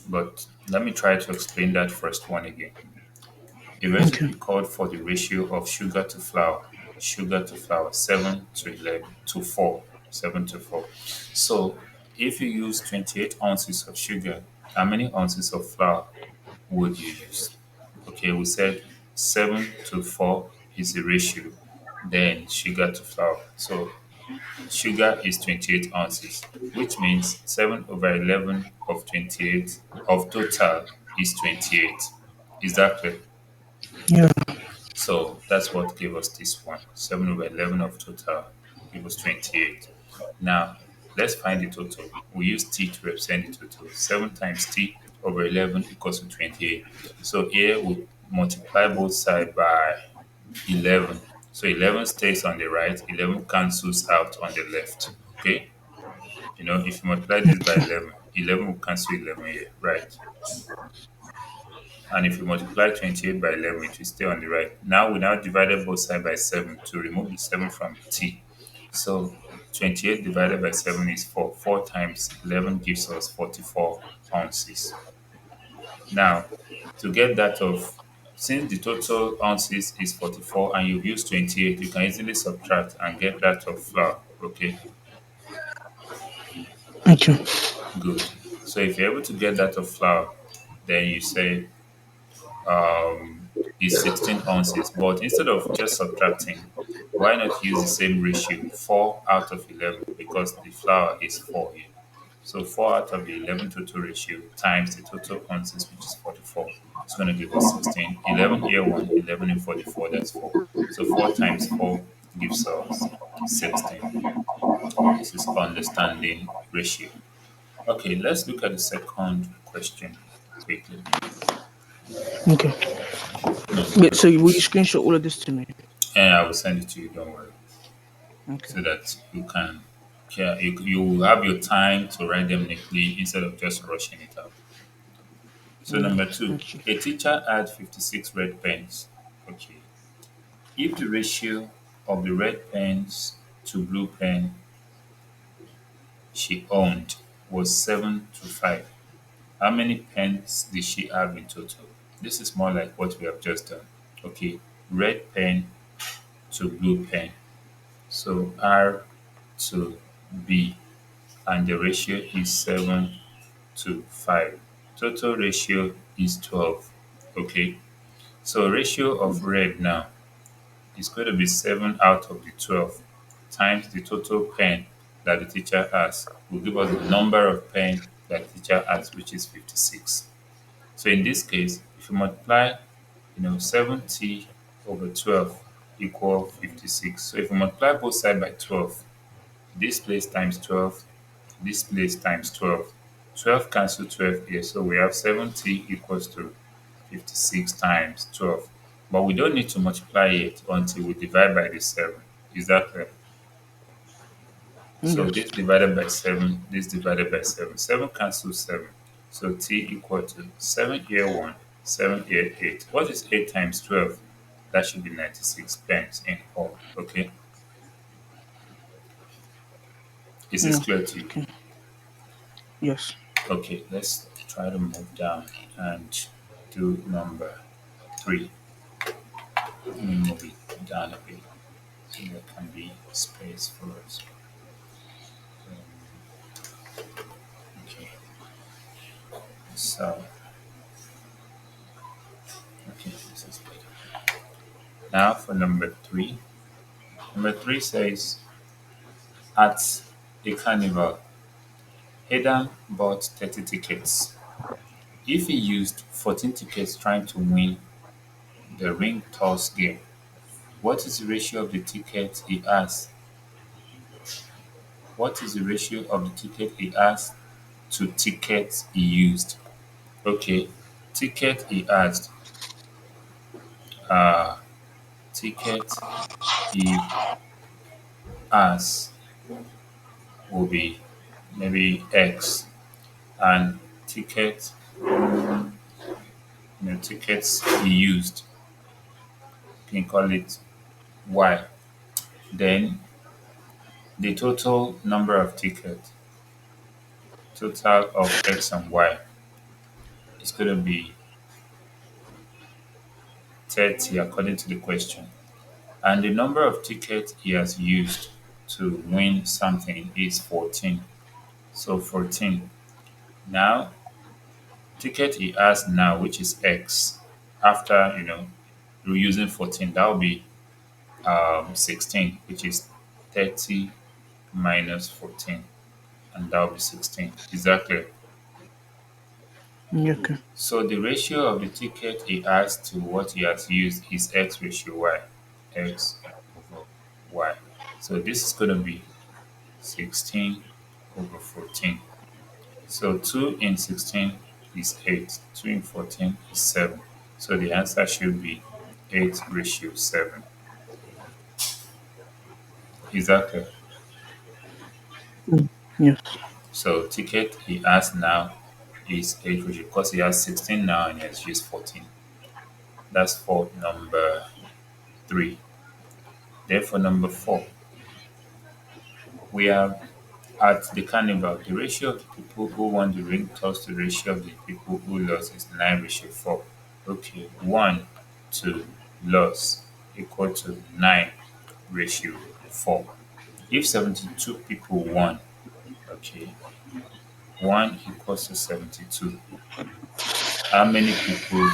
But let me try to explain that first one again. A Okay. recipe called for the ratio of sugar to flour, 7 to 11 to 4, 7 to 4. So if you use 28 ounces of sugar, how many ounces of flour would you use? Okay, we said 7 to 4 is the ratio, then sugar to flour. So sugar is 28 ounces, which means 7 over 11 of 28 of total is 28. Is that clear? Yeah. So that's what gave us this one. 7 over 11 of total give us 28. Now, let's find the total. We use t to represent the total. 7 times t over 11 equals to 28. So here we multiply both sides by 11. So 11 stays on the right, 11 cancels out on the left. Okay? If you multiply this by 11, 11 will cancel 11 here, right? And if you multiply 28 by 11, it will stay on the right. Now we now divided both sides by 7 to remove the 7 from t. So 28 divided by 7 is 4. 4 times 11 gives us 44 ounces. Now, to get that of, since the total ounces is 44 and you've used 28, you can easily subtract and get that of flour. Okay, Okay. good. So if you're able to get that of flour, then you say is 16 ounces. But instead of just subtracting, why not use the same ratio, 4 out of 11, because the flour is 4 here. So 4 out of the 11 total ratio times the total ounces, which is 44. It's going to give us 16. 11 here, 1, 11 in 44, that's 4. So 4 times 4 gives us 16. This is understanding ratio. Okay, let's look at the second question quickly. Okay. Wait, Okay. so will you screenshot all of this to me? And I will send it to you, don't worry, Okay. so that you can, yeah, you will have your time to write them neatly instead of just rushing it out. So Yeah. number two, Thank you. a teacher had 56 red pens. Okay. If the ratio of the red pens to blue pen she owned was 7 to 5, how many pens did she have in total? This is more like what we have just done. Okay. Red pen to blue pen. So R to B, and the ratio is 7 to 5. Total ratio is 12. Okay. So ratio of red now is going to be 7 out of the 12 times the total pen that the teacher has will give us the number of pen that the teacher has, which is 56. So in this case, if you multiply, 70 over 12 equal 56. So if you multiply both sides by 12, this place times 12, this place times 12. 12 cancel 12 here, so we have 70 equals to 56 times 12. But we don't need to multiply it until we divide by the 7. Is that clear? So Yes. this divided by 7, this divided by 7. 7 cancels 7. So t equal to 7 here 1, 7 here 8. What is 8 times 12? That should be 96 pence in all. Okay? Is this Yeah. clear to you? Okay. Yes. Okay, let's try to move down and do number 3. Let me move it down a bit so there can be space for us. Okay, so, okay, this is better. Now for number 3. Number 3 says, at a carnival, Adam bought 30 tickets. If he used 14 tickets trying to win the ring toss game, what is the ratio of the tickets he has? What is the ratio of the ticket he has to tickets he used? Okay, ticket he asked, uh, ticket he asked will be maybe X, and ticket, tickets he used, you can call it Y. Then the total number of tickets, total of X and Y. is going to be 30 according to the question. And the number of tickets he has used to win something is 14. So 14. Now, ticket he has now, which is X, after, we're using 14, that will be 16, which is 30 minus 14, and that will be 16. Is that clear? Okay. So the ratio of the ticket he has to what he has used is X ratio Y. X over Y. So this is going to be 16 over 14. So 2 in 16 is 8. 2 in 14 is 7. So the answer should be 8 ratio 7. Is that clear? Mm. Yes. So ticket he has now is 8 ratio because he has 16 now and he has used 14. That's for number 3. Then for number 4, we have at the carnival, the ratio of the people who won the ring toss to the ratio of the people who lost is 9 ratio 4. Okay, 1 to loss equal to 9 ratio 4. If 72 people won, okay, 1 equals to 72. How many people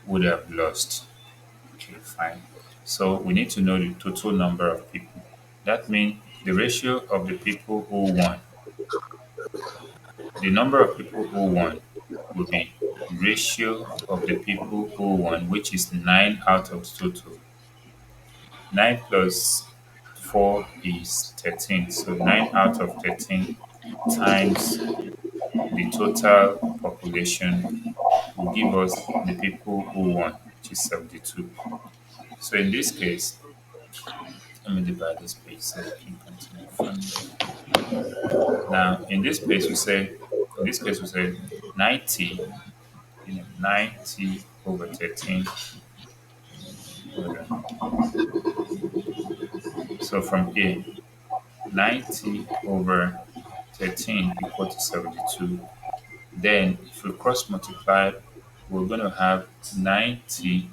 would have lost? Okay, fine. So we need to know the total number of people. That means the ratio of the people who won, the number of people who won will be ratio of the people who won, which is 9 out of total. 9 plus 4 is 13. So 9 out of 13 times the total population will give us the people who won, which is 72. So in this case, let me divide this page so I can continue from there. Now, in this case, we say 90, 90 over 13. Hold on. So from here, 90 over 13 equal to 72. Then if we cross multiply, we're going to have 90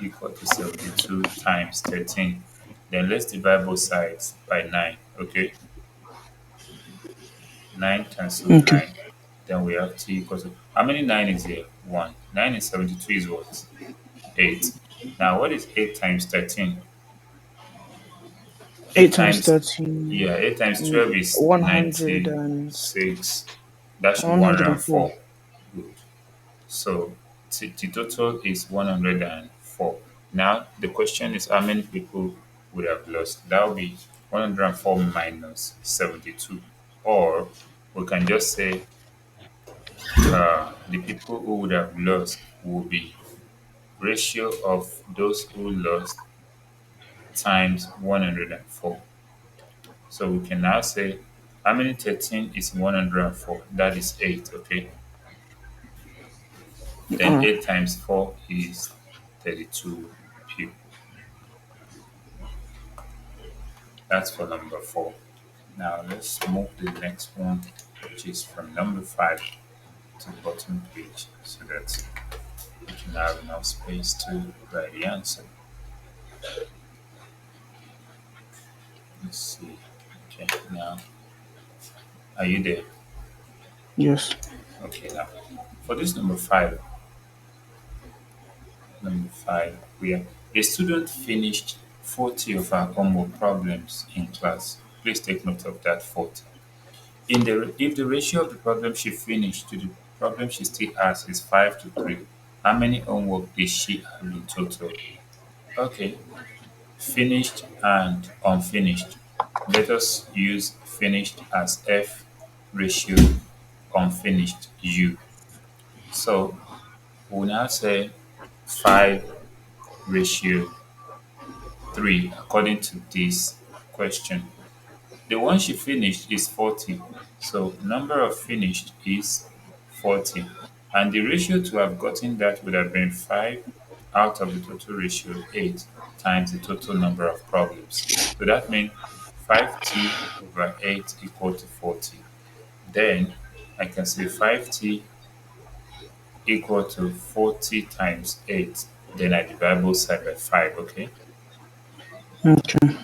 equal to 72 times 13. Then let's divide both sides by 9. Okay, 9 cancel Okay. 9. Then we have t equals to, how many 9 is here? 1. 9 in 72 is what? 8. Now what is 8 times 13? 8 8 times times, 13. yeah, 8 times 12 is 100 and 96. That should be 104. 104. Good. So the total is 104. Now the question is how many people would have lost? That would be 104 minus 72. Or we can just say the people who would have lost will be ratio of those who lost times 104. So we can now say how many 13 is 104? That is 8, okay? Then Alright. 8 times 4 is 32 people. That's for number 4. Now let's move to the next one, which is from number 5 to the bottom page so that we can have enough space to write the answer. Let's see. Okay, now, are you there? Yes. Okay, now, for this number 5, we are a student finished 40 of our homework problems in class. Please take note of that 40. If the ratio of the problem she finished to the problem she still has is 5 to 3, how many homework did she have in total? Okay, finished and unfinished. Let us use finished as F ratio unfinished U. So we'll now say 5 ratio 3 according to this question. The one she finished is 40. So number of finished is 40. And the ratio to have gotten that would have been 5 out of the total ratio 8 times the total number of problems. So that means 5t over 8 equal to 40. Then I can say 5t equal to 40 times 8. Then I divide both sides by 5, okay? Okay.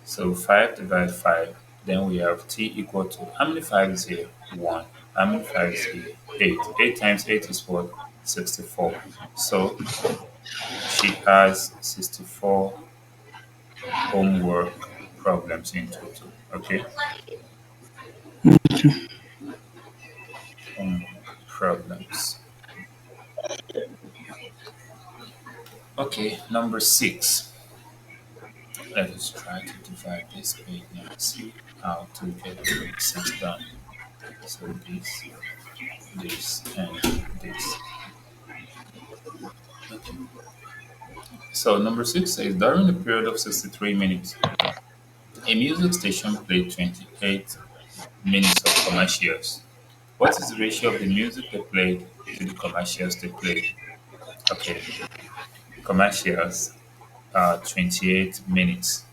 So 5 divided 5. Then we have t equal to, how many 5 is here? 1. How many 5 is here? 8. 8 times 8 is what? 64. So she has 64 homework problems in total, okay? Homework problems. Okay, number 6. Let us try to divide this page now. See how to get grade 6 done. So this, and this. Okay. So number 6 says during a period of 63 minutes, a music station played 28 minutes of commercials. What is the ratio of the music they played to the commercials they played? Okay, commercials are 28 minutes.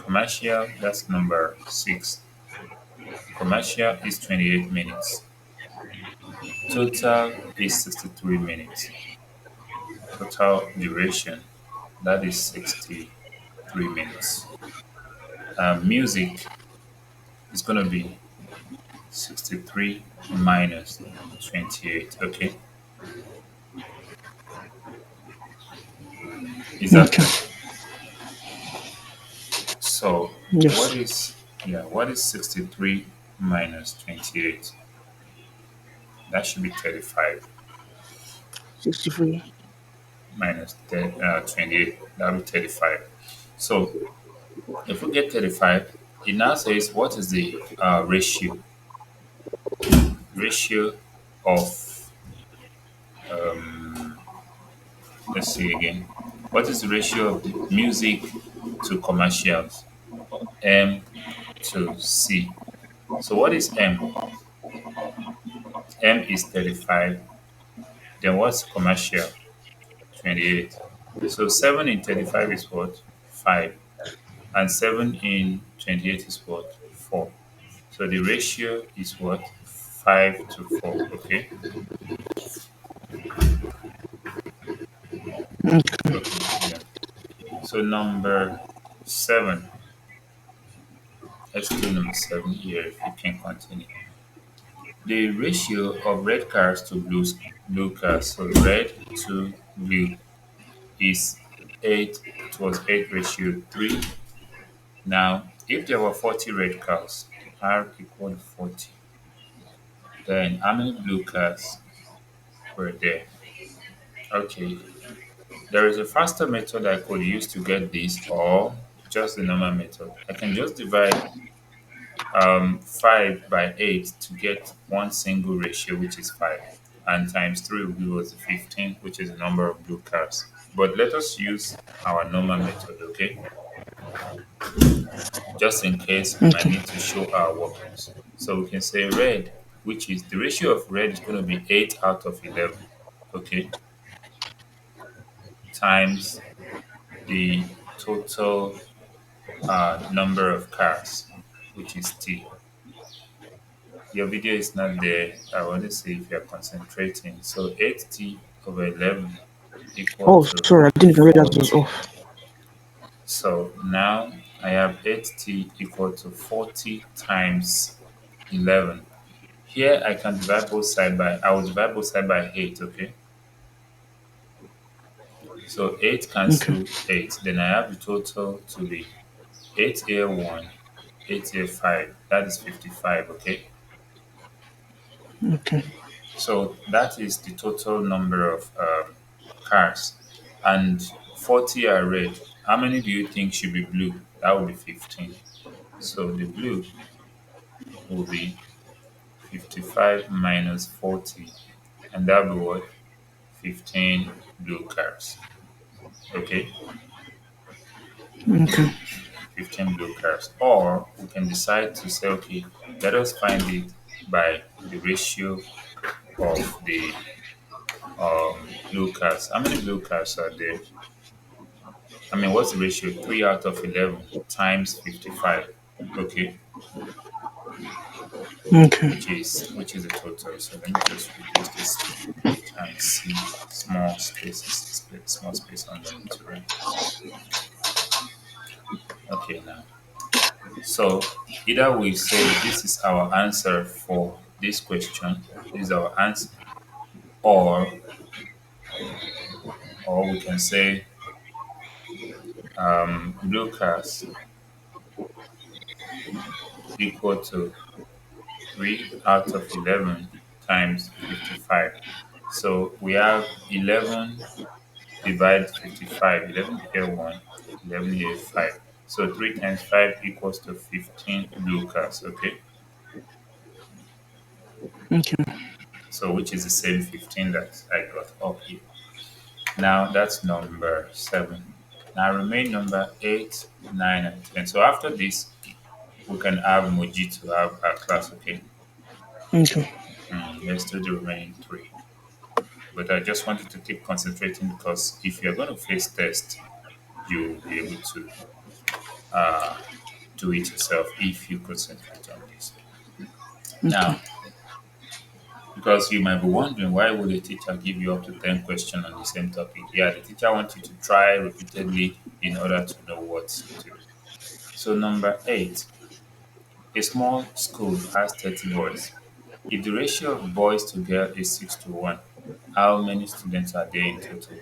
Commercial, that's number 6. Commercial is 28 minutes. Total is 63 minutes. Total duration, that is 63 minutes. Music is going to be 63 minus 28. Okay, is that Okay. clear? So, what Yes. is, yeah, what is 63 minus 28? That should be 35 63. minus 28. That would be 35. So, if we get 35, it now says what is the ratio of, um, let's see again. What is the ratio of the music to commercials? M to C. So what is M? M is 35. Then what's commercial? 28. So 7 in 35 is what? 5. And 7 in 28 is what? 4. So the ratio is what? 5 to 4. Okay. Okay. Okay. Yeah. So number 7. Let's do number 7 here if you can continue. The ratio of red cars to blue cars, so red to blue, is 8. It was 8 ratio 3. Now, if there were 40 red cars, R equal 40, then how many blue cars were there? Okay, there is a faster method I could use to get this, or just the normal method. I can just divide 5 by 8 to get one single ratio, which is 5, and times 3 will give us 15, which is the number of blue cars. But let us use our normal method, okay? Just in case we might Okay. need to show our workings. So we can say red, which is the ratio of red is going to be 8 out of 11, okay, times the total number of cars, which is T. Your video is not there. I want to see if you're concentrating. So 8T over 11 equal Oh, to sorry. I didn't even realize it was 40. off. So now I have 8T equal to 40 times 11. Here I can divide both side by, I will divide both side by 8, okay? So 8 Okay. cancel 8. Then I have the total to be 8 here 1, 8 here 5. That is 55, okay? Okay. So that is the total number of cars. And 40 are red. How many do you think should be blue? That would be 15. So the blue will be 55 minus 40. And that will be what? 15 blue cars. Okay? Okay. 15 blue cars. Or we can decide to say, okay, let us find it by the ratio of the blue cars. How many blue cars are there? I mean, what's the ratio? 3 out of 11 times 55. Okay. Okay. which is the total. So let me just reduce this and see small spaces, small space underneath to write. Okay, now. So either we say this is our answer for this question, this is our answer, or we can say Lucas equal to 3 out of 11 times 55. So we have 11 divide 55, 11 here 1, 11 here 5. So 3 times 5 equals to 15 Lucas, okay? Okay. So which is the same 15 that I got up here. Now that's number 7. Now remain number 8, 9, and 10. So after this, we can have Muji to have our class, okay? Okay. Let's do the remaining 3. But I just wanted to keep concentrating because if you're going to face test, you'll be able to do it yourself if you concentrate on this. Okay. Now, because you might be wondering why would a teacher give you up to 10 questions on the same topic? Yeah, the teacher wants you to try repeatedly in order to know what to do. So number 8, a small school has 30 boys. If the ratio of boys to girls is 6 to 1, how many students are there in total?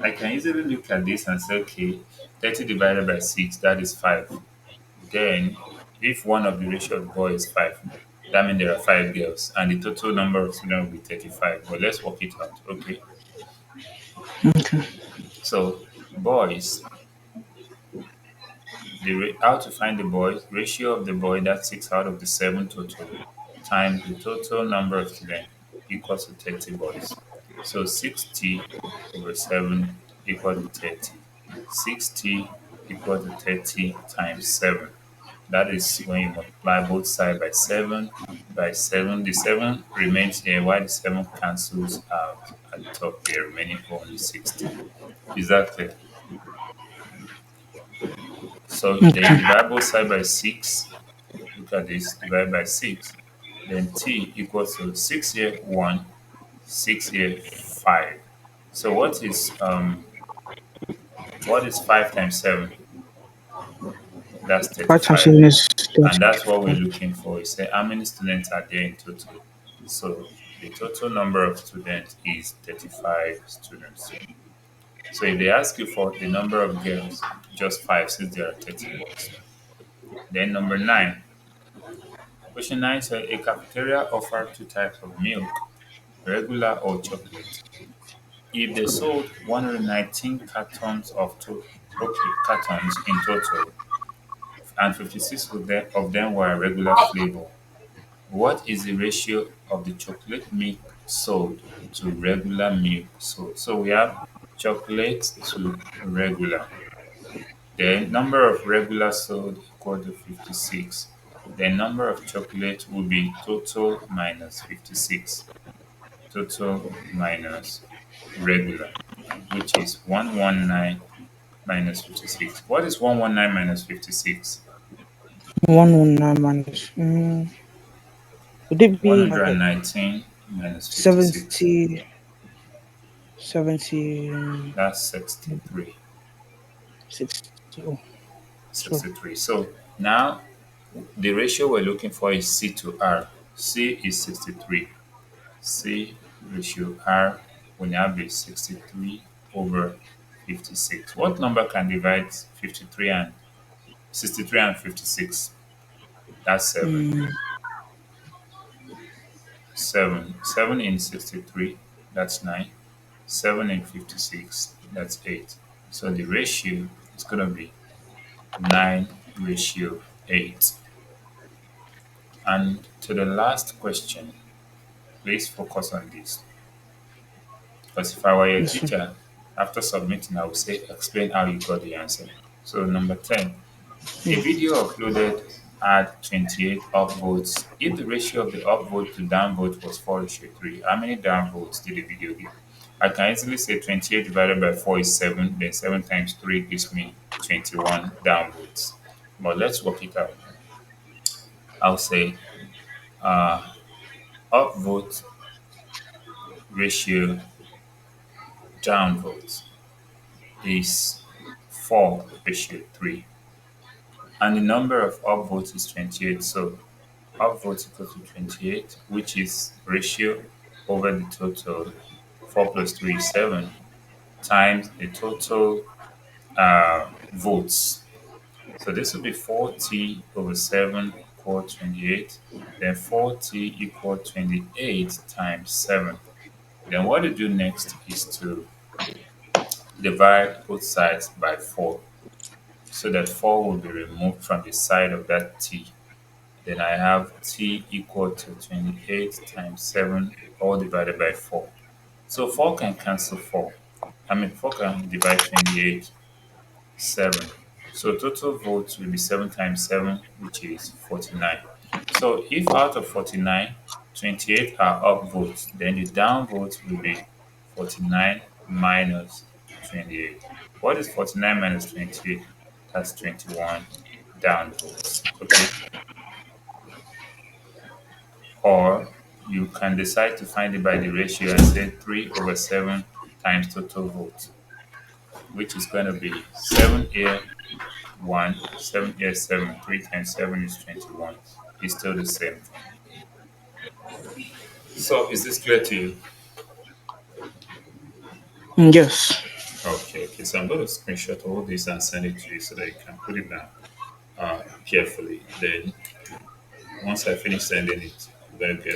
I can easily look at this and say, okay, 30 divided by 6, that is 5. Then, if one of the ratio of the boy is 5, that means there are 5 girls, and the total number of students will be 35. But let's work it out. Okay. Okay. So, boys, how to find the boys, ratio of the boy, that's 6 out of the 7 total, times the total number of students equals to 30 boys. So 60 over 7 equal to 30. 60 equal to 30 times 7. That is when you multiply both sides by 7. The 7 remains here while the 7 cancels out at the top here, remaining only 60. Is that clear? So then you Okay. divide both sides by 6. Look at this, divide by 6. Then t equals to 6 here 1, 6 here 5. So what is 5 times 7? That's 5 times 35. 7 is And that's what we're 35. looking for. We say how many students are there in total. So the total number of students is 35 students. So if they ask you for the number of girls, just 5 since there are 30 boys. Then number 9. Question 9 says a cafeteria offers two types of milk, regular or chocolate. If they sold 119 cartons cartons in total, and 56 of them were regular flavor, what is the ratio of the chocolate milk sold to regular milk sold? So we have chocolate to regular. Then number of regular sold equal to 56. The number of chocolate will be total minus 56. Total minus regular, which is 119 minus 56. What is 119 minus 56? 119 minus. Would it be like 119 minus 56. 70, 70, That's 63. 60? Oh, sorry. 63. So now the ratio we're looking for is C to R. C is 63. C ratio R will now be 63 over 56. What number can divide 53 and 63 and 56? That's 7. Mm, 7. 7 in 63, that's 9. 7 in 56, that's 8. So the ratio is going to be 9 ratio 8. And to the last question, please focus on this. Because if I were your yes, sir. teacher, after submitting, I would say, explain how you got the answer. So, number 10, a Yeah. video uploaded had 28 upvotes. If the ratio of the upvote to downvote was 4:3, how many downvotes did the video give? I can easily say 28 divided by 4 is 7, then 7 times 3 gives me 21 downvotes. But let's work it out. I'll say Uh, upvote ratio downvote is 4:3. And the number of upvotes is 28. So upvote equal to 28, which is ratio over the total. 4 plus 3 is 7 times the total votes. So this will be 4t over 7 equal 28. Then 4t equal 28 times 7. Then what you do next is to divide both sides by 4 so that 4 will be removed from the side of that t. Then I have t equal to 28 times 7 all divided by 4. So 4 can cancel 4. 4 can divide 28, 7. So total votes will be 7 times 7, which is 49. So if out of 49, 28 are up votes, then the down votes will be 49 minus 28. What is 49 minus 28? That's 21 down votes. Okay. Or you can decide to find it by the ratio and say 3 over 7 times total votes, which is going to be 7 here, 1, 7 here, 7. 3 times 7 is 21. It's still the same thing. So is this clear to you? Yes. Okay. So I'm going to screenshot all this and send it to you so that you can put it down carefully. Then once I finish sending it, I'm going to get